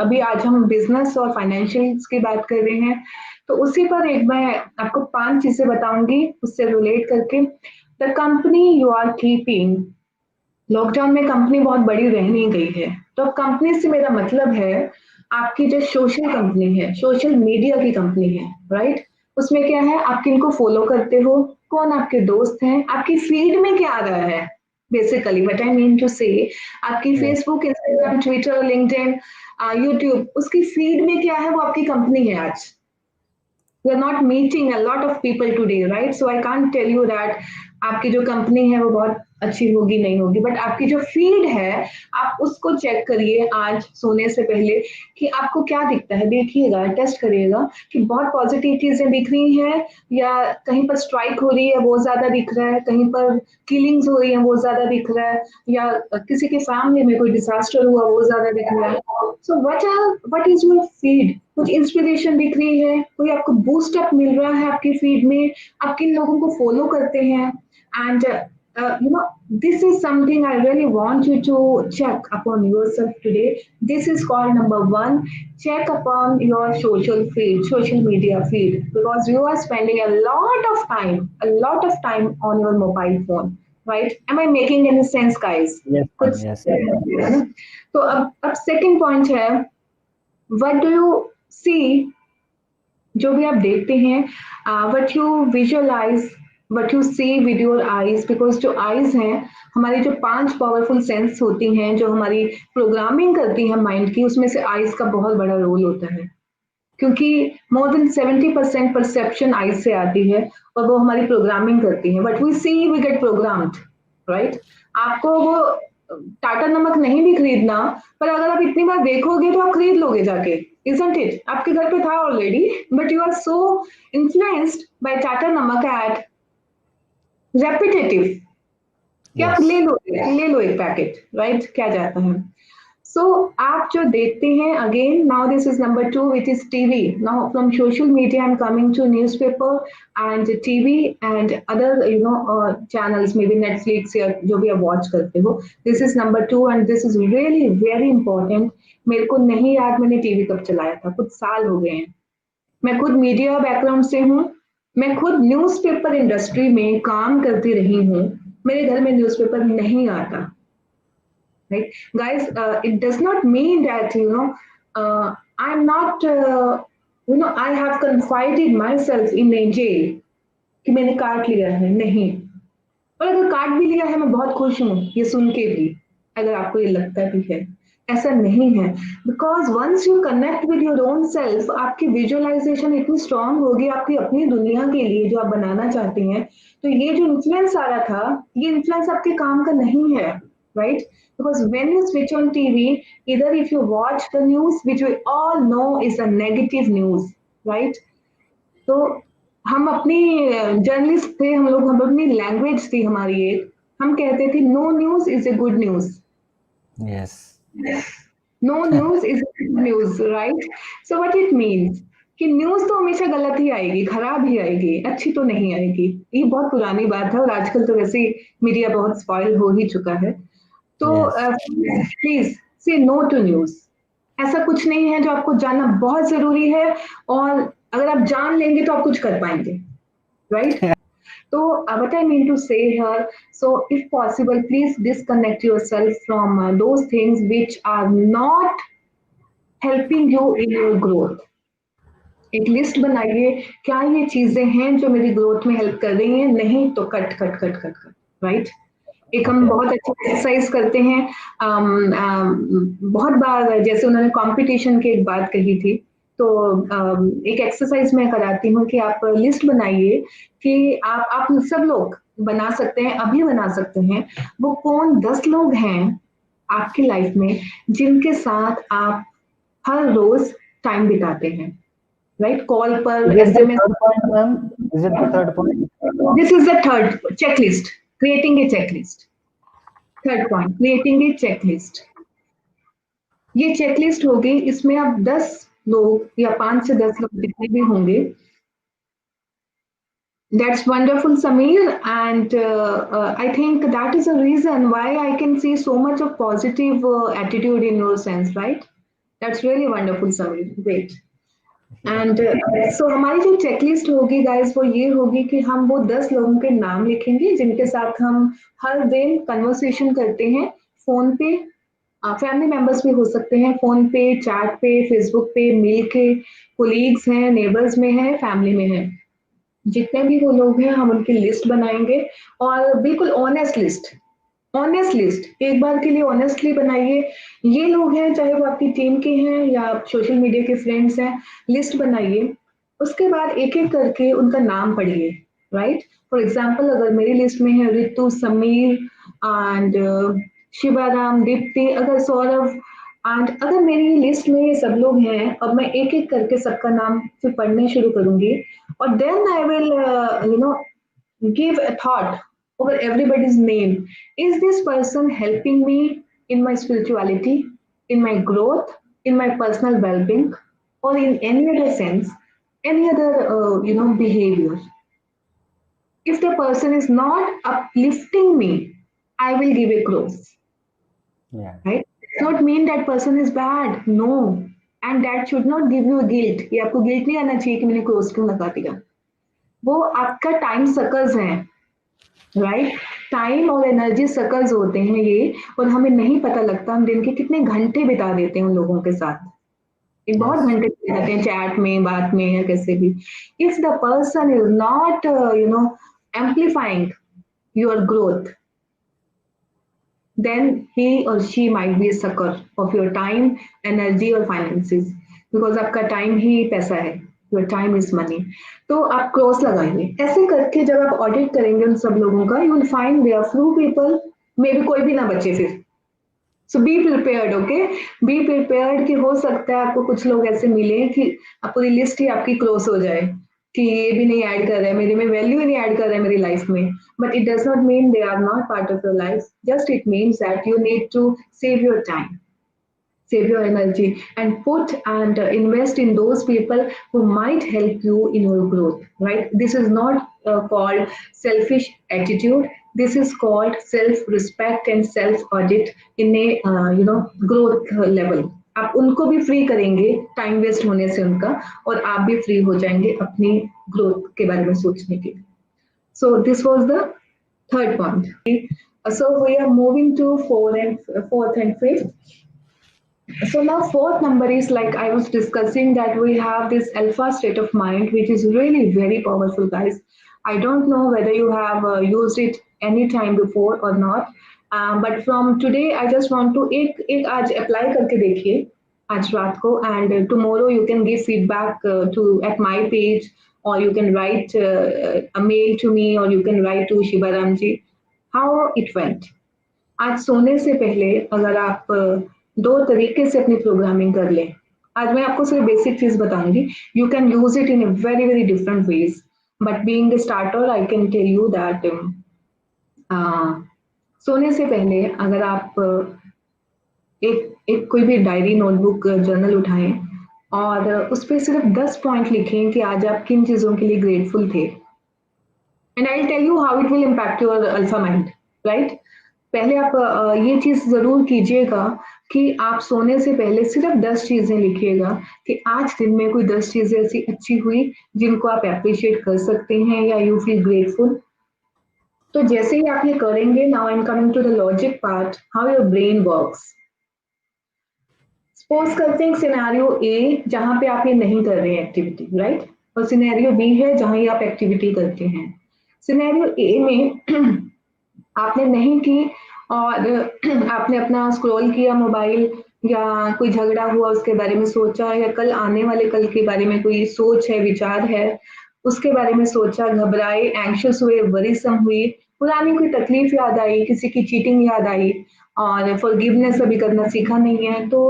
अभी आज हम बिजनेस और फाइनेंशियल्स की बात कर रहे हैं, तो उसी पर एक मैं आपको 5 चीजें बताऊंगी उससे रिलेट करके। The company you are keeping. Lockdown में कंपनी बहुत बड़ी रह नहीं गई है, तो अब कंपनी से मेरा मतलब है आपकी जो सोशल कंपनी है, सोशल मीडिया की कंपनी है, राइट। उसमें क्या है, आप किनको फॉलो करते हो, कौन आपके दोस्त हैं, आपकी फीड में क्या आ रहा है। Basically what I mean to say, आपकी Yes. Facebook, Instagram, Twitter, LinkedIn, YouTube, उसकी फीड में क्या है, वो आपकी कंपनी है आज। We are not meeting a lot of people today, right? So I can't tell you that आपकी जो कंपनी है वो बहुत अच्छी होगी नहीं होगी, बट आपकी जो फील्ड है आप उसको चेक करिए आज सोने से पहले कि आपको क्या दिखता है। देखिएगा, टेस्ट करिएगा कि बहुत पॉजिटिव चीजें दिख रही हैं या कहीं पर स्ट्राइक हो रही है वो ज्यादा दिख रहा है, कहीं पर किलिंग्स हो रही है वो ज्यादा दिख रहा है, या किसी के फैमिली में कोई डिजास्टर हुआ वो ज्यादा दिख रहा है। So what is your feed. कुछ इंस्पिरेशन दिख रही है, कोई आपको बूस्ट अप मिल रहा है आपकी फीड में, आप किन लोगों को फॉलो करते हैं। And you know, this is something I really want you to check upon yourself today. This is called number one: check upon your social feed, social media feed, because you are spending a lot of time on your mobile phone, right? Am I making any sense, guys? Yes, ma'am. कुछ Yes. है ना? तो अब second point है, what do you see, जो भी आप देखते हैं, what you visualize, what you see with your eyes, because जो आईज हैं हमारी जो 5 पावरफुल सेंस होती हैं जो हमारी प्रोग्रामिंग करती हैं माइंड की, उसमें से आईज का बहुत बड़ा रोल होता है, क्योंकि मोर देन 70% परसेप्शन आईज से आती है और वो हमारी प्रोग्रामिंग करती है। But we see we get programmed, right. आपको वो टाटा नमक नहीं भी खरीदना, पर अगर आप इतनी बार देखोगे तो आप खरीद लोगे जाके, isn't it? आपके घर पे था already, but you are so influenced by Tata नमक एड रेपिटेटिव कि आप Yes. ले लो एक पैकेट, राइट, क्या जाता है। सो आप जो देखते हैं, again now this is number 2 which is TV. Now from social media I am coming to newspaper and TV and other channels, may be Netflix या जो भी आप वॉच करते हो। This is number 2 and this is really very important. मेरे को नहीं याद मैंने टीवी कब चलाया था, कुछ साल हो गए हैं। मैं खुद मीडिया बैकग्राउंड से हूँ, मैं खुद न्यूज़पेपर इंडस्ट्री में काम करती रही हूँ। मेरे घर में न्यूज़पेपर नहीं आता, right, guys. It does not mean that I'm not I have confided myself in a jail कि मैंने काट लिया है, नहीं। और अगर काट भी लिया है मैं बहुत खुश हूँ ये सुन के भी, अगर आपको ये लगता भी है, ऐसा नहीं है। Because once you connect with your own self, आपकी विजुअलाइजेशन इतनी स्ट्रांग होगी आपकी अपनी दुनिया के लिए जो आप बनाना चाहते हैं, तो ये जो इन्फ्लुएंस आ रहा था, ये इन्फ्लुएंस आपके काम का नहीं है, right? Because when you switch on TV, either if you watch the news, which we all know is a negative news, right? तो हम अपनी जर्नलिस्ट थे हम लोग, हम अपनी लैंग्वेज थी हमारी एक, हम कहते थे no news is a good news, Yes. No news is a good news, right. So what it means कि न्यूज तो हमेशा गलत ही आएगी, खराब ही आएगी, अच्छी तो नहीं आएगी। ये बहुत पुरानी बात है और आजकल तो वैसे ही मीडिया बहुत स्पॉइल हो ही चुका है। तो Yes. प्लीज से नो टू न्यूज। ऐसा कुछ नहीं है जो आपको जानना बहुत जरूरी है, और अगर आप जान लेंगे तो आप कुछ कर पाएंगे, राइट। तो what I mean to say here, so if possible please disconnect yourself from those things which are not helping you in your growth। एक लिस्ट बनाइए, क्या ये चीजें हैं जो मेरी ग्रोथ में हेल्प कर रही हैं, नहीं तो cut cut cut cut cut, right. एक हम Okay. बहुत अच्छी एक्सरसाइज करते हैं, बहुत बार जैसे उन्होंने कंपटीशन की एक बात कही थी, तो एक एक्सरसाइज मैं कराती हूँ कि आप लिस्ट बनाइए कि आप सब लोग बना सकते हैं, अभी बना सकते हैं, वो कौन 10 लोग हैं आपकी लाइफ में जिनके साथ आप हर रोज टाइम बिताते हैं, राइट, कॉल पर, Is it the SMS. third point, ma'am? Is it the third point? This is the third checklist, creating a checklist. Third point, creating a checklist. ये चेकलिस्ट होगी, इसमें आप 10 लोग या 5 से 10 लोग जितने भी होंगे। That's wonderful, Samir, and I think that is a reason why I can see so much of positive attitude in your sense, right? That's really wonderful summary. Great. And so हमारी जो चेकलिस्ट होगी guys वो ये होगी कि हम वो 10 लोगों के नाम लिखेंगे जिनके साथ हम हर दिन कन्वर्सेशन करते हैं फोन पे। फैमिली मेंबर्स भी हो सकते हैं, फोन पे, चैट पे, फेसबुक पे, मेल के, कोलीग्स हैं, नेबर्स में हैं, फैमिली में हैं, जितने भी वो लोग हैं हम उनकी लिस्ट बनाएंगे। और बिल्कुल ऑनेस्ट लिस्ट, ऑनेस्ट लिस्ट एक बार के लिए ऑनेस्टली बनाइए। ये लोग हैं, चाहे वो आपकी टीम के हैं या सोशल मीडिया के फ्रेंड्स हैं, लिस्ट बनाइए। उसके बाद एक एक करके उनका नाम पढ़िए, राइट। फॉर एग्जाम्पल अगर मेरी लिस्ट में है रितु, समीर एंड शिवाराम, दीप्ति, अगर सौरभ, एंड अगर मेरी लिस्ट में ये सब लोग हैं, अब मैं एक एक करके सबका नाम फिर पढ़ने शुरू करूंगी। और then I will give a thought over everybody's name. Is this person helping me in my spirituality, in my growth, in my personal well-being, or in any other sense, any other behavior? If the person is not uplifting me, I will give a cross. Yeah. Right? It does not mean that person is bad. No. And that should not give you a guilt. ये आपको guilt नहीं आना चाहिए कि मैंने cross क्यों लगा दिया। वो आपका टाइम सकर्स है, राइट। टाइम और एनर्जी सकर्स होते हैं ये, और हमें नहीं पता लगता हम दिन के कितने घंटे बिता देते हैं उन लोगों के साथ। एक बहुत Yes. घंटे बिता देते हैं चैट में, बात में, या कैसे भी। If the person is not amplifying your growth, then he or she might be a sucker of your time, energy और finances, because आपका टाइम ही पैसा है, your time is money। तो आप क्रॉस लगाइए। ऐसे करके जब आप ऑडिट करेंगे उन सब लोगों का, you will find there are few people, मे भी कोई भी ना बचे फिर। So be prepared, okay, be prepared कि हो सकता है आपको कुछ लोग ऐसे मिले कि पूरी लिस्ट ही आपकी क्रॉस हो जाए कि ये भी नहीं ऐड कर रहा है मेरे में, वैल्यू ही नहीं ऐड कर रहा है मेरी लाइफ में। But it does not mean they are not part of your life, just it means that you need to save your time, save your energy, and put and invest in those people who might help you in your growth, right? This is not called selfish attitude, this is called self respect and self audit in a growth level। आप उनको भी free करेंगे time waste होने से उनका, और आप भी फ्री हो जाएंगे अपनी ग्रोथ के बारे में सोचने के लिए। So this was the third point. So we are moving to fourth and fifth। So now fourth number is, like I was discussing, that we have this alpha state of mind, which is really very powerful, guys. I don't know whether you have used it any time before or not, but from today I just want to एक आज apply करके देखिए आज रात को, and tomorrow you can give feedback to at my page, or you can write a mail to me, or you can write to Shivaram ji how it went। आज सोने से पहले अगर आप दो तरीके से अपनी प्रोग्रामिंग कर लें। आज मैं आपको सिर्फ बेसिक चीज बताऊंगी, you can use it in a very very different ways, but being the starter I can tell you that सोने से पहले अगर आप एक कोई भी डायरी, नोटबुक, जर्नल उठाएं और उस पर सिर्फ 10 पॉइंट लिखें कि आज आप किन चीजों के लिए ग्रेटफुल थे, and I will tell you how it will impact your alpha mind, right. पहले आप ये चीज जरूर कीजिएगा कि आप सोने से पहले सिर्फ 10 चीजें लिखिएगा कि आज दिन में कोई 10 चीजें ऐसी अच्छी हुई जिनको आप अप्रिशिएट कर सकते हैं या यू फील ग्रेटफुल। तो जैसे ही आप ये करेंगे, now I am coming to the logic part, how your brain works. Suppose करते हैं सिनेरियो ए जहां पे आप ये नहीं कर रहे हैं एक्टिविटी, राइट, और सिनेरियो बी है जहां ये आप एक्टिविटी करते हैं। सिनेरियो ए में आपने नहीं की और आपने अपना स्क्रॉल किया मोबाइल, या कोई झगड़ा हुआ उसके बारे में सोचा, या कल आने वाले कल के बारे में कोई सोच है, विचार है, उसके बारे में सोचा, घबराए, एंग्शियस हुए, वरीसम हुई, पुरानी कोई तकलीफ याद आई, किसी की चीटिंग याद आई, और फॉरगिवनेस अभी करना सीखा नहीं है। तो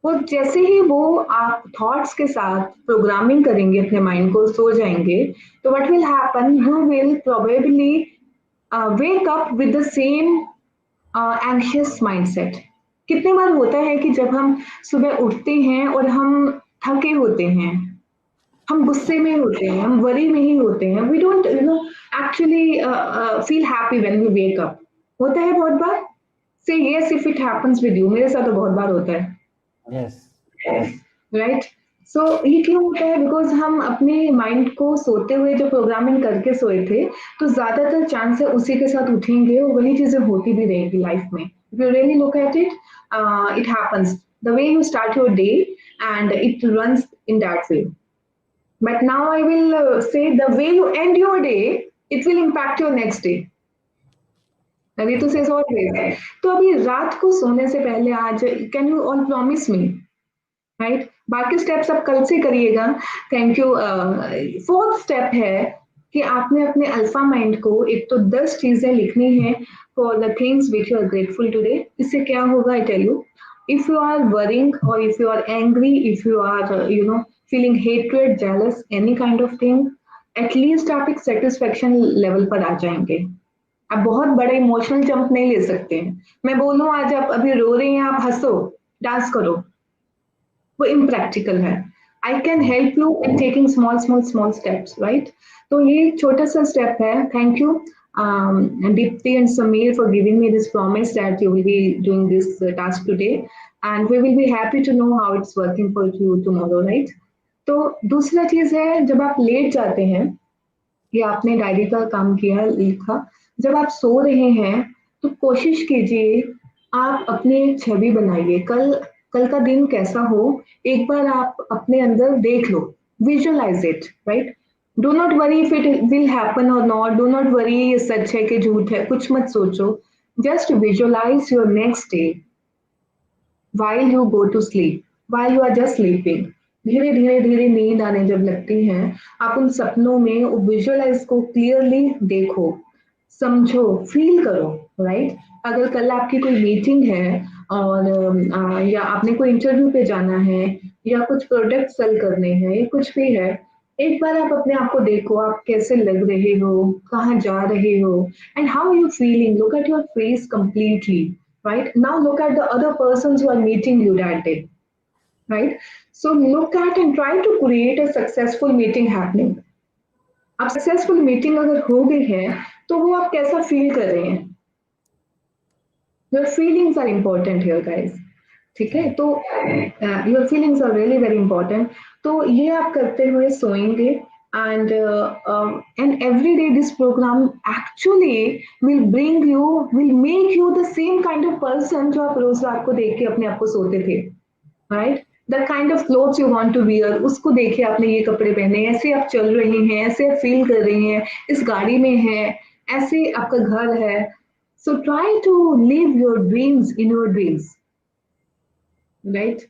वो जैसे ही वो आप थॉट्स के साथ प्रोग्रामिंग करेंगे अपने माइंड को, सो जाएंगे, तो what will happen, you will probably wake up with the same anxious mindset। कितने बार होता है कि जब हम सुबह उठते हैं और हम थके होते हैं, हम गुस्से में होते हैं, हम वरी में ही होते हैं, we don't actually feel happy when we wake up। होता है बहुत बार। Say yes if it happens with you। मेरे साथ तो बहुत बार होता है। Yes. राइट। सो ये क्यों होता है? बिकॉज हम अपने माइंड को सोते हुए जो प्रोग्रामिंग करके सोए थे, तो ज्यादातर चांस है उसी के साथ उठेंगे और वही चीजें होती भी रहेगी लाइफ में। If you really look at it, it happens the way you start your day and it runs in that way. But now I will say the way you and your day, it will impact your next day. अभी तो says always. तो अभी रात को सोने से पहले आज can you all promise me, right? बाकी स्टेप्स आप कल से करिएगा। Thank you. फोर्थ स्टेप है कि आपने अपने अल्फा माइंड को एक तो 10 चीजें लिखनी है for the things which you are grateful today. इससे क्या होगा, I tell you. If you are worrying or if you are angry, if you are feeling hatred, jealous, any kind of thing, at least आप एक satisfaction level पर आ जाएंगे। आप बहुत बड़ा इमोशनल जंप नहीं ले सकते हैं। मैं बोलूं आज आप अभी रो रहे हैं, आप हंसो, डांस करो, वो इम्प्रैक्टिकल है। I can help you in taking small small small steps, right? तो ये छोटा सा स्टेप है। Thank you Dipti and Samir for giving me this promise that you will be doing this task today, and we will be happy to know how it's working for you tomorrow, right? तो दूसरा चीज है, जब आप late जाते हैं या आपने डायरी का काम किया, लिखा, जब आप सो रहे हैं तो कोशिश कीजिए आप अपनी एक छवि बनाइए। कल कल का दिन कैसा हो, एक बार आप अपने अंदर देख लो, visualise it, right? Do not worry if it will happen or not, do not worry ये सच है कि झूठ है, कुछ मत सोचो। Just visualise your next day while you go to sleep, while you are just sleeping। धीरे धीरे धीरे नींद आने जब लगती है, आप उन सपनों में विजुअलाइज को क्लियरली देखो, समझो, फील करो, राइट? अगर कल आपकी कोई मीटिंग है और या आपने कोई इंटरव्यू पे जाना है या कुछ प्रोडक्ट सेल करने हैं या कुछ भी है, एक बार आप अपने आप को देखो, आप कैसे लग रहे हो, कहाँ जा रहे हो, and how you feeling. Look at your face completely, right? Now look at the other persons who are meeting you that day, right? So look at and try to create a successful meeting happening। अब successful meeting अगर हो गई है तो वो आप कैसा feel कर रहे हैं? Your feelings are important here guys, ठीक है? तो your feelings are really very important. तो ये आप करते हुए सोएंगे, and every day this program actually will make you the same kind of person जो आप रोज रात को देख के अपने आप को सोते थे, right? The kind of clothes you want to wear, उसको देखिए आपने ये कपड़े पहने, ऐसे आप चल रहे हैं, ऐसे आप फील कर रहे हैं, इस गाड़ी में है, ऐसे आपका घर है। So try to live your dreams in your dreams, right?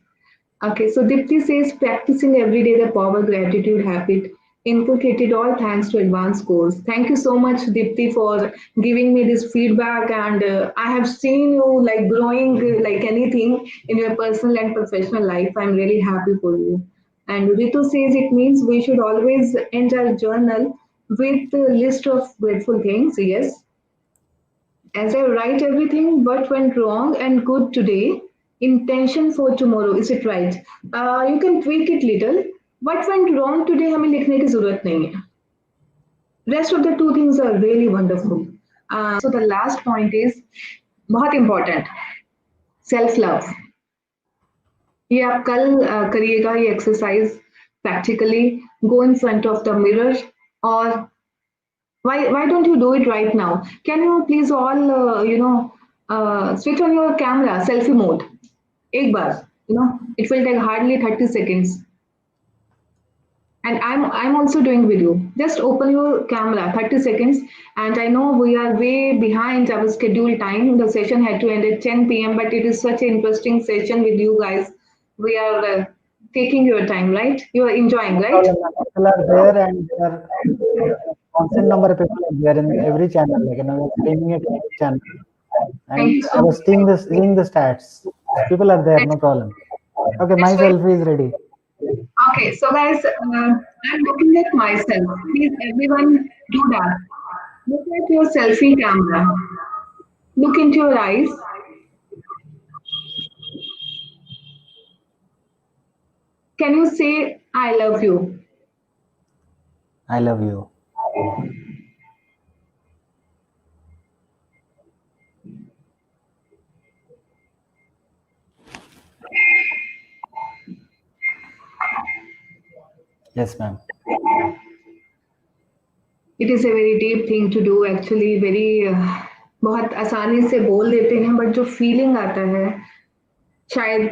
Okay, so Dipti says practicing every day the power gratitude habit inculcated all thanks to advanced course. Thank you so much, Dipti, for giving me this feedback. And I have seen you like growing like anything in your personal and professional life. I'm really happy for you. And Ritu says it means we should always end our journal with a list of grateful things. Yes, as I write everything what went wrong and good today, intention for tomorrow. Is it right? You can tweak it little. What went wrong today हमें लिखने की जरूरत नहीं है. Rest of the two things are really wonderful. So the last point is बहुत important. Self love. ये आप कल करिएगा ये exercise practically. Go in front of the mirror और why don't you do it right now? Can you please all switch on your camera selfie mode एक बार, it will take hardly 30 seconds, and I'm also doing with you. Just open your camera 30 seconds, and I know we are way behind our scheduled time. The session had to end at 10 p.m., but it is such an interesting session with you guys. We are taking your time, right? You are enjoying, right? People are there and there are constant number of people are there in every channel. Like, we're streaming it in every channel. Thank And you I so was seeing the stats. People are there, no problem. Okay, my much. selfie is ready. Okay, so guys, I'm looking at myself. Please, everyone, do that. Look at your selfie camera. Look into your eyes. Can you say, I love you? I love you. Yes, ma'am. It is a very deep thing to do actually, very बहुत आसानी से बोल देते हैं but जो feeling आता है शायद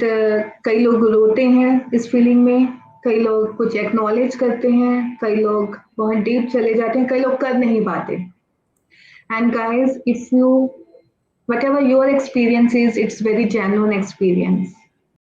कई लोग रोते हैं इस फीलिंग में, कई लोग कुछ एक्नॉलेज करते हैं, कई लोग बहुत डीप चले जाते हैं, कई लोग कर नहीं पाते. And guys, if you whatever your experience is, it's very genuine experience.